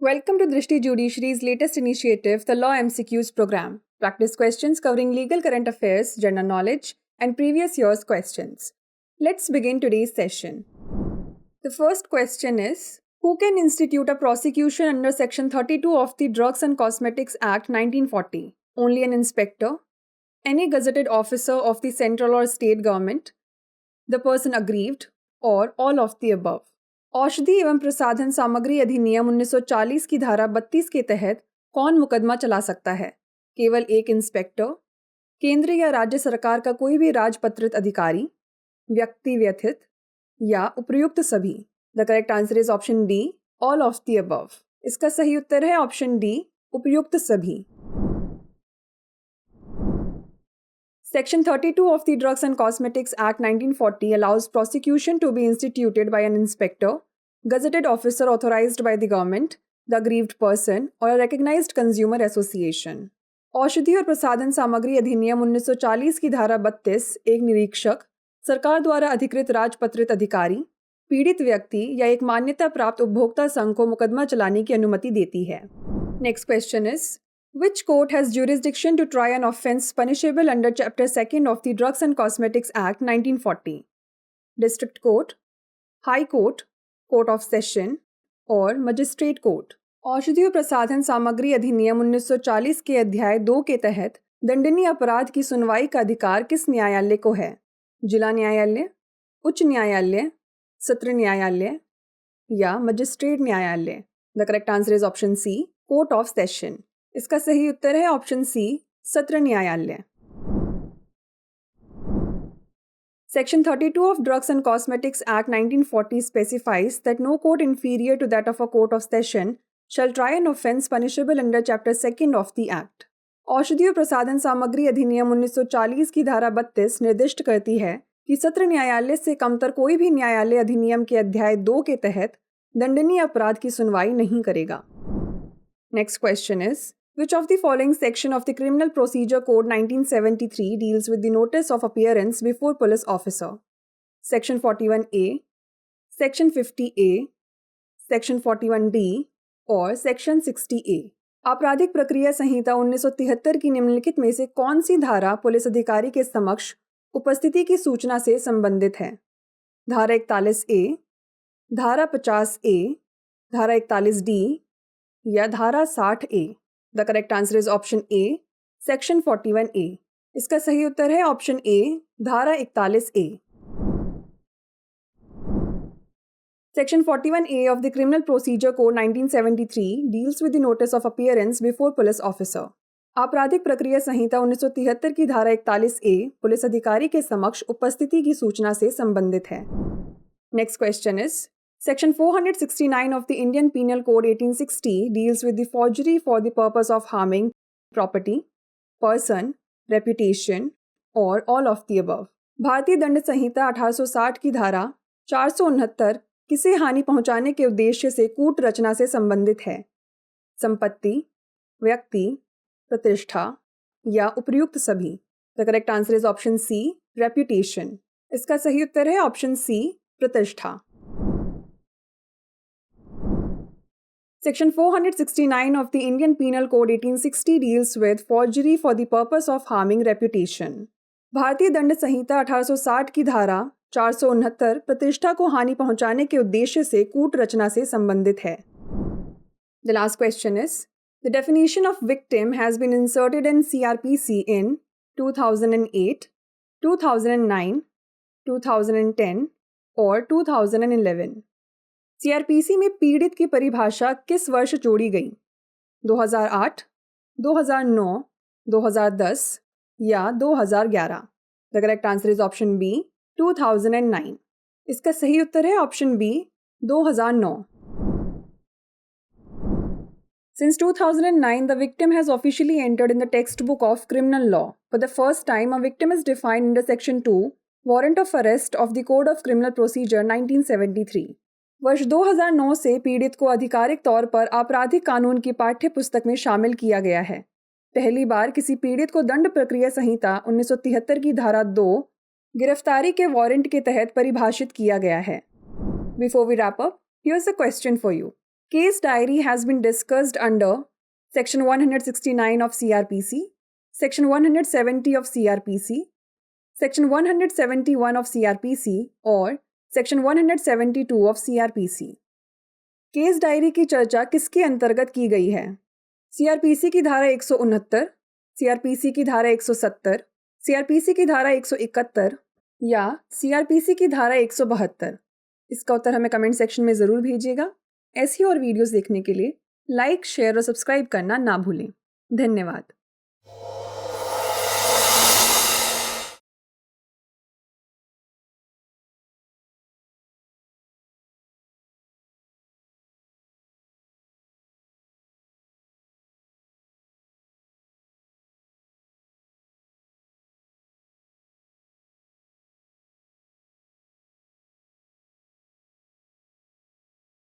Welcome to Drishti Judiciary's latest initiative, the Law MCQs program. Practice questions covering legal current affairs, general knowledge, and previous year's questions. Let's begin today's session. The first question is, who can institute a prosecution under Section 32 of the Drugs and Cosmetics Act 1940? Only an inspector, any gazetted officer of the central or state government, the person aggrieved, or all of the above. औषधि एवं प्रसाधन सामग्री अधिनियम 1940 की धारा 32 के तहत कौन मुकदमा चला सकता है? केवल एक इंस्पेक्टर, केंद्र या राज्य सरकार का कोई भी राजपत्रित अधिकारी, व्यक्ति व्यथित या उपर्युक्त सभी? The correct answer is option D, all of the above. इसका सही उत्तर है ऑप्शन डी, उपर्युक्त सभी. Section 32 of the Drugs and Cosmetics Act 1940 allows prosecution to be instituted by an inspector, gazetted officer authorized by the government, the aggrieved person, or a recognized consumer association. औषधि और प्रसाधन सामग्री अधिनियम 1940 की धारा 32 एक निरीक्षक, सरकार द्वारा अधिकृत राजपत्रित अधिकारी, पीड़ित व्यक्ति या एक मान्यता प्राप्त उपभोक्ता संघ को मुकदमा चलाने की अनुमति देती है. Next question is, which court has jurisdiction to try an offence punishable under Chapter 2 of the Drugs and Cosmetics Act 1940? District Court, High Court, Court of Session, और Magistrate Court. औषधि और प्रसाधन सामग्री अधिनियम 1940 के अध्याय 2 के तहत दंडनीय अपराध की सुनवाई का अधिकार किस न्यायालय को है? जिला न्यायालय, उच्च न्यायालय, सत्र न्यायालय या मजिस्ट्रेट न्यायालय? The correct answer is option C, court of session. इसका सही उत्तर है ऑप्शन सी, सत्र न्यायालय. Section 32 of Drugs and Cosmetics Act 1940 specifies that no court inferior to that of a court of session shall try an offence punishable under Chapter 2 of the Act. औषधि और प्रसाधन सामग्री अधिनियम 1940 की धारा 32 निर्दिष्ट करती है कि सत्र न्यायालय से कमतर कोई भी न्यायालय अधिनियम के अध्याय 2 के तहत दंडनीय अपराध की सुनवाई नहीं करेगा. Next question is, which of the following section of the Criminal Procedure Code 1973 deals with the notice of appearance before police officer? Section 41A, Section 50A, Section 41D और Section 60A. आपराधिक प्रक्रिया संहिता 1973 की निम्नलिखित में से कौन सी धारा पुलिस अधिकारी के समक्ष उपस्थिति की सूचना से संबंधित है? धारा 41A, धारा 50A, धारा 41D या धारा 60A? The correct answer is option A, section 41A. इसका सही उत्तर है ऑप्शन ए, धारा 41A. Section 41A of the Criminal Procedure Code 1973 deals with the notice of appearance before police officer. आपराधिक प्रक्रिया संहिता 1973 की धारा 41A पुलिस अधिकारी के समक्ष उपस्थिति की सूचना से संबंधित है. Next question is, Section 469 of the Indian Penal Code 1860 deals with the forgery for the purpose of harming property, person, reputation, or all of the above. भारतीय दंड संहिता 1860 की धारा 469 किसे हानि पहुंचाने के उद्देश्य से कूट रचना से संबंधित है? संपत्ति, व्यक्ति, प्रतिष्ठा या उपर्युक्त सभी? The correct answer is option C, reputation. इसका सही उत्तर है ऑप्शन सी, प्रतिष्ठा. Section 469 of the Indian Penal Code 1860 deals with forgery for the purpose of harming reputation. भारतीय दंड संहिता 1860 की धारा 469 प्रतिष्ठा को हानि पहुंचाने के उद्देश्य से कूट रचना से संबंधित है. The last question is, the definition of victim has been inserted in CRPC in 2008, 2009, 2010 और 2011. CRPC में पीड़ित की परिभाषा किस वर्ष जोड़ी गई? 2008, 2009, 2010 या 2011? The correct answer is option B, 2009. इसका सही उत्तर है option B, 2009. Since 2009, the victim has officially entered in the textbook of criminal law. For the first time, a victim is defined under Section 2, Warrant of Arrest of the Code of Criminal Procedure 1973. वर्ष 2009 से पीड़ित को आधिकारिक तौर पर आपराधिक कानून की पाठ्य पुस्तक में शामिल किया गया है. पहली बार किसी पीड़ित को दंड प्रक्रिया संहिता 1973 की धारा 2 गिरफ्तारी के वारंट के तहत परिभाषित किया गया है. Before we wrap up, here's a question for you. Case diary has been discussed under Section 169 of CRPC, Section 170 of CRPC, Section 171 of CRPC और Section 172 of CRPC. Case diary की चर्चा किसके अंतर्गत की गई है? CRPC की धारा 169, CRPC की धारा 170, CRPC की धारा 171 या CRPC की धारा 172? इसका उत्तर हमें कमेंट सेक्शन में ज़रूर भेजिएगा। ऐसी और वीडियोस देखने के लिए लाइक, शेयर और सब्सक्राइब करना ना भूलें। धन्यवाद।